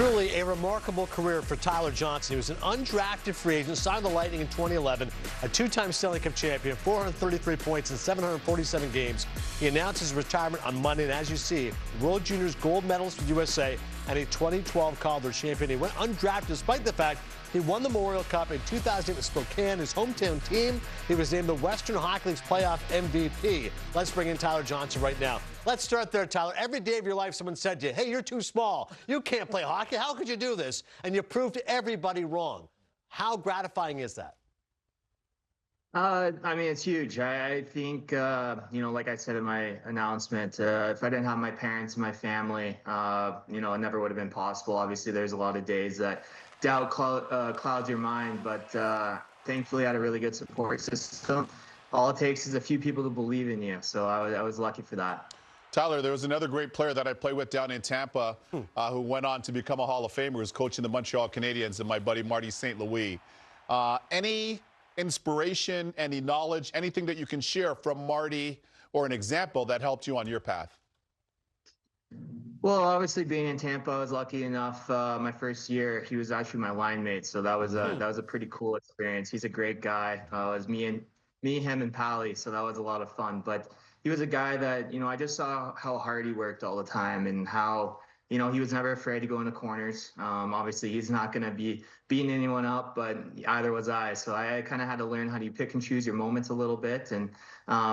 Truly a remarkable career for Tyler Johnson. He was an undrafted free agent, signed the Lightning in 2011, a two-time Stanley Cup champion, 433 points in 747 games. He announced his retirement on Monday, and as you see, World Juniors gold medalist for USA and a 2012 Calder champion. He went undrafted despite the fact he won the Memorial Cup in 2008 with Spokane, his hometown team. He was named the Western Hockey League's playoff MVP. Let's bring in Tyler Johnson right now. Let's start there, Tyler. Every day of your life, someone said to you, hey, you're too small. You can't play hockey. How could you do this? And you proved everybody wrong. How gratifying is that? I mean, it's huge. I think, like I said in my announcement, if I didn't have my parents and my family, it never would have been possible. Obviously, there's a lot of days that doubt clouds your mind, but thankfully I had a really good support system. All it takes is a few people to believe in you, so I was lucky for that. Tyler, there was another great player that I played with down in Tampa who went on to become a Hall of Famer, who's coaching the Montreal Canadiens, and my buddy Marty St. Louis. Any inspiration, any knowledge, anything that you can share from Marty or an example that helped you on your path? Well, obviously being in Tampa, I was lucky enough. My first year, he was actually my line mate, so that was a pretty cool experience. He's a great guy. It was me, him, and Pally, so that was a lot of fun. But he was a guy that, I just saw how hard he worked all the time and how, he was never afraid to go into corners. Obviously, he's not going to be beating anyone up, but either was I. So I kind of had to learn how do you pick and choose your moments a little bit. And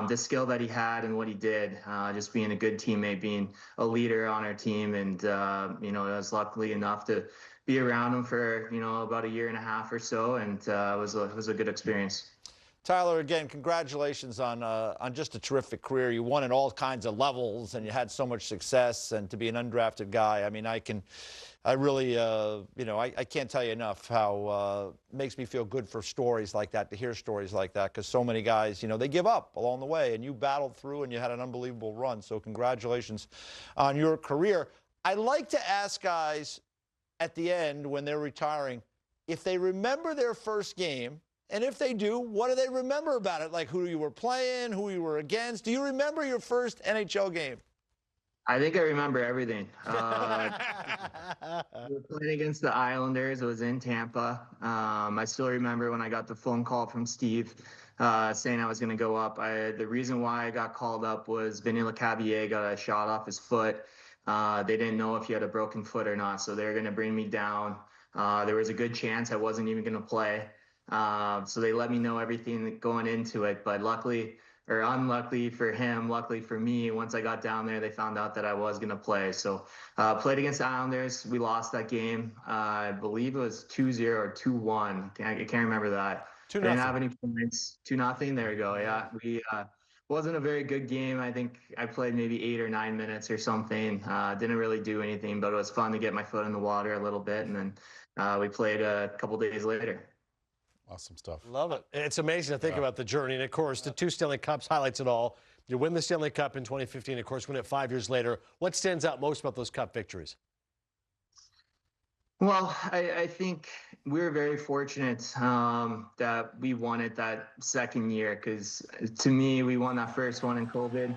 the skill that he had and what he did, just being a good teammate, being a leader on our team. And, I was lucky enough to be around him for, about a year and a half or so. And it was a good experience. Tyler, again, congratulations on just a terrific career. You won at all kinds of levels, and you had so much success. And to be an undrafted guy, I mean, I can't tell you enough how it makes me feel good for stories like that, to hear stories like that, because so many guys, they give up along the way, and you battled through, and you had an unbelievable run. So congratulations on your career. I like to ask guys at the end when they're retiring if they remember their first game. And if they do, what do they remember about it? Like who you were playing, who you were against? Do you remember your first NHL game? I think I remember everything. We were playing against the Islanders. It was in Tampa. I still remember when I got the phone call from Steve saying I was going to go up. The reason why I got called up was Vinny Lecavalier got a shot off his foot. They didn't know if he had a broken foot or not, so they were going to bring me down. There was a good chance I wasn't even going to play. So they let me know everything going into it, but luckily or unluckily for him, luckily for me, once I got down there, they found out that I was going to play. So played against the Islanders. We lost that game. I believe it was 2-0 or 2-1. I can't remember that. 2-0. Didn't have any points. 2-0. There we go. Yeah. We wasn't a very good game. I think I played maybe 8 or 9 minutes or something. Didn't really do anything, but it was fun to get my foot in the water a little bit. And then we played a couple days later. Awesome stuff. Love it. It's amazing to think about the journey. And, of course, the 2 Stanley Cups highlights it all. You win the Stanley Cup in 2015, of course, win it 5 years later. What stands out most about those Cup victories? Well, I think we were very fortunate that we won it that second year because, to me, we won that first one in COVID.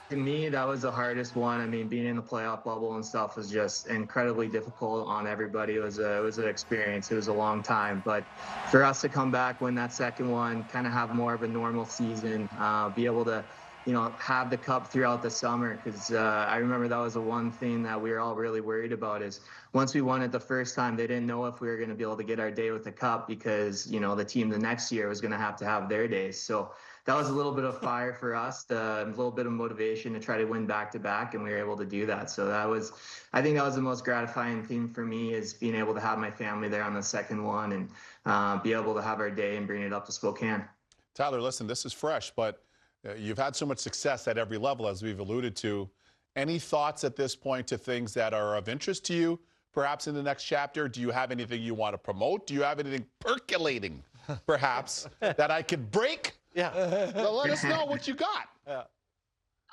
To me, that was the hardest one. I mean, being in the playoff bubble and stuff was just incredibly difficult on everybody. It was an experience. It was a long time. But for us to come back, win that second one, kind of have more of a normal season, be able to, have the cup throughout the summer. Because I remember that was the one thing that we were all really worried about is once we won it the first time, they didn't know if we were going to be able to get our day with the cup because, the team the next year was going to have their days. So that was a little bit of fire for us, a little bit of motivation to try to win back-to-back, and we were able to do that. So I think that was the most gratifying thing for me is being able to have my family there on the second one and be able to have our day and bring it up to Spokane. Tyler, listen, this is fresh, but you've had so much success at every level, as we've alluded to. Any thoughts at this point to things that are of interest to you, perhaps in the next chapter? Do you have anything you want to promote? Do you have anything percolating, perhaps, that I could break? Yeah. Well, let us know what you got. Yeah.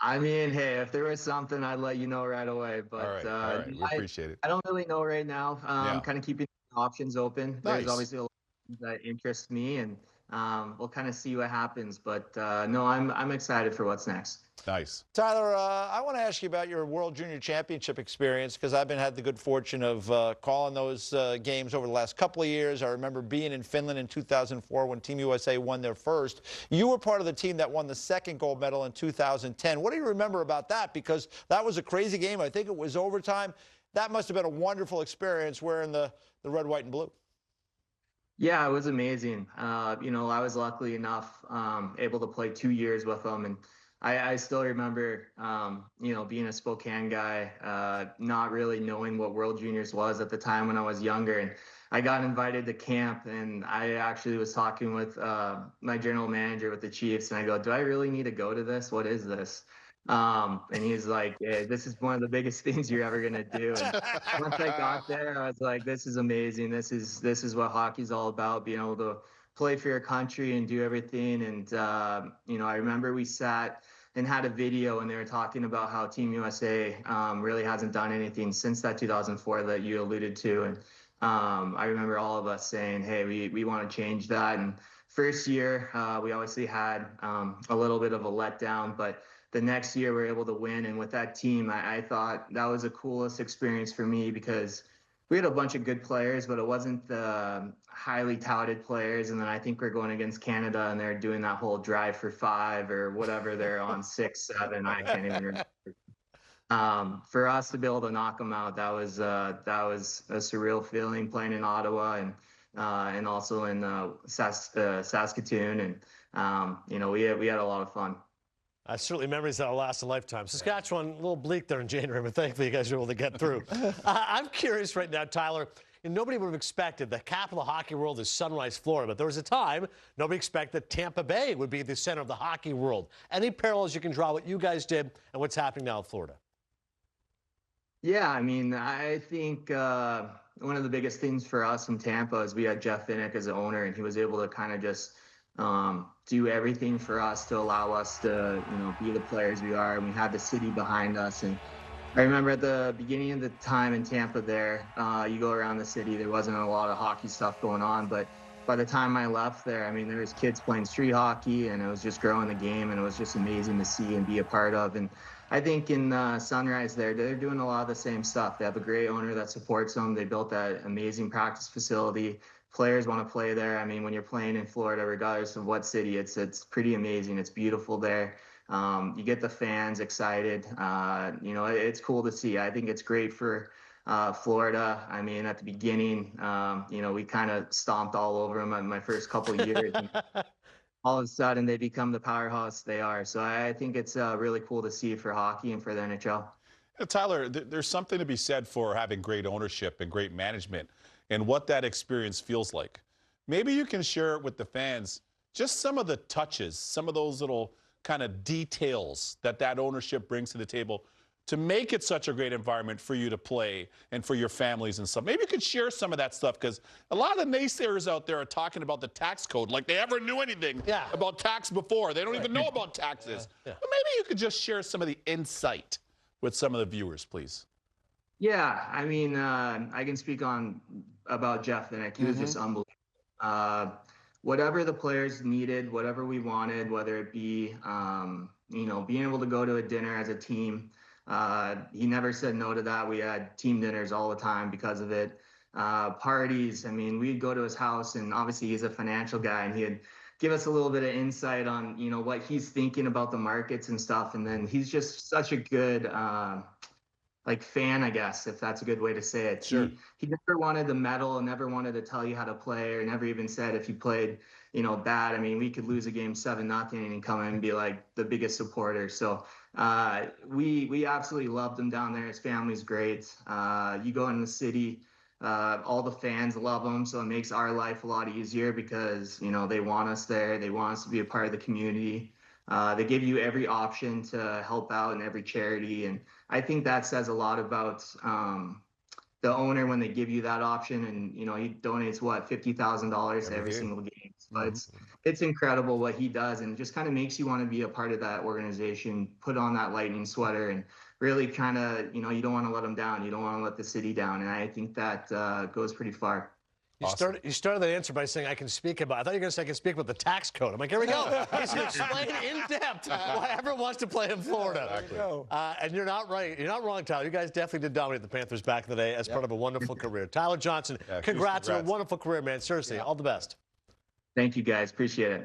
I mean, hey, if there was something, I'd let you know right away. But all right. We appreciate it. I don't really know right now. I'm kind of keeping options open. Nice. There's obviously a lot of things that interest me, and we'll kind of see what happens. But no, I'm excited for what's next. Nice. Tyler, I want to ask you about your World Junior Championship experience because I've had the good fortune of calling those games over the last couple of years. I remember being in Finland in 2004 when Team USA won their first. You were part of the team that won the second gold medal in 2010. What do you remember about that? Because that was a crazy game. I think it was overtime. That must have been a wonderful experience wearing the red, white, and blue. Yeah, it was amazing. You know, I was lucky enough able to play 2 years with them, and I still remember, you know, being a Spokane guy, not really knowing what World Juniors was at the time when I was younger. And I got invited to camp, and I actually was talking with my general manager with the Chiefs, and I go, do I really need to go to this? What is this? And he's like, yeah, this is one of the biggest things you're ever going to do. And once I got there, I was like, this is amazing. This is what hockey's all about, being able to play for your country and do everything. And, you know, I remember we sat and had a video, and they were talking about how Team USA really hasn't done anything since that 2004 that you alluded to. And I remember all of us saying, hey, we want to change that. And first year, we obviously had a little bit of a letdown, but the next year we were able to win. And with that team, I thought that was the coolest experience for me because we had a bunch of good players, but it wasn't the highly touted players. And then I think we're going against Canada, and they're doing that whole drive for 5 or whatever they're on 6, 7. I can't even remember. For us to be able to knock them out, that was a surreal feeling playing in Ottawa and also in Saskatoon. And you know, we had a lot of fun. Certainly memories that'll last a lifetime. Saskatchewan, a little bleak there in January, but thankfully you guys were able to get through. I'm curious right now, Tyler, nobody would have expected the capital of the hockey world is Sunrise, Florida, but there was a time nobody expected that Tampa Bay would be the center of the hockey world. Any parallels you can draw what you guys did and what's happening now in Florida? Yeah, I mean, I think one of the biggest things for us in Tampa is we had Jeff Vinnick as the owner, and he was able to kind of just do everything for us to allow us to, you know, be the players we are. And we had the city behind us. And I remember at the beginning of the time in Tampa there, you go around the city, there wasn't a lot of hockey stuff going on. But by the time I left there, I mean, there was kids playing street hockey, and it was just growing the game, and it was just amazing to see and be a part of. And I think in Sunrise there, they're doing a lot of the same stuff. They have a great owner that supports them. They built that amazing practice facility. Players want to play there. I mean, when you're playing in Florida, regardless of what city, it's pretty amazing. It's beautiful there. You get the fans excited. You know, it's cool to see. I think it's great for Florida. I mean, at the beginning, you know, we kind of stomped all over them in my first couple of years. And all of a sudden, they become the powerhouse they are. So I think it's really cool to see for hockey and for the NHL. Tyler, there's something to be said for having great ownership and great management and what that experience feels like. Maybe you can share it with the fans, just some of the touches, some of those little kind of details that ownership brings to the table to make it such a great environment for you to play and for your families and stuff. Maybe you could share some of that stuff, because a lot of the naysayers out there are talking about the tax code like they ever knew anything about tax before. They don't even know about taxes. But maybe you could just share some of the insight with some of the viewers, please. Yeah, I mean, I can speak about Jeff Vinnick. He was just unbelievable. Whatever the players needed, whatever we wanted, whether it be, you know, being able to go to a dinner as a team, he never said no to that. We had team dinners all the time because of it. Parties, I mean, we'd go to his house, and obviously he's a financial guy, and he'd give us a little bit of insight on, you know, what he's thinking about the markets and stuff. And then he's just such a good like fan, I guess, if that's a good way to say it. Sure. He never wanted to meddle and never wanted to tell you how to play, or never even said if you played, you know, bad. I mean, we could lose a game 7-0 and he'd come in and be like the biggest supporter. So we absolutely loved him down there. His family's great. You go in the city, all the fans love him. So it makes our life a lot easier because, you know, they want us there. They want us to be a part of the community. They give you every option to help out in every charity. And I think that says a lot about the owner when they give you that option. And, you know, he donates, what, $50,000 to every single game. So it's incredible what he does, and just kind of makes you want to be a part of that organization, put on that Lightning sweater, and really kind of, you know, you don't want to let them down. You don't want to let the city down. And I think that goes pretty far. Awesome. You started that answer by saying I can speak about. I thought you were going to say I can speak about the tax code. I'm like, here we go. He's going to explain in depth why everyone wants to play in Florida. Exactly. And you're not right. You're not wrong, Tyler. You guys definitely did dominate the Panthers back in the day as part of a wonderful career. Tyler Johnson, congrats on a wonderful career, man. Seriously, all the best. Thank you, guys. Appreciate it.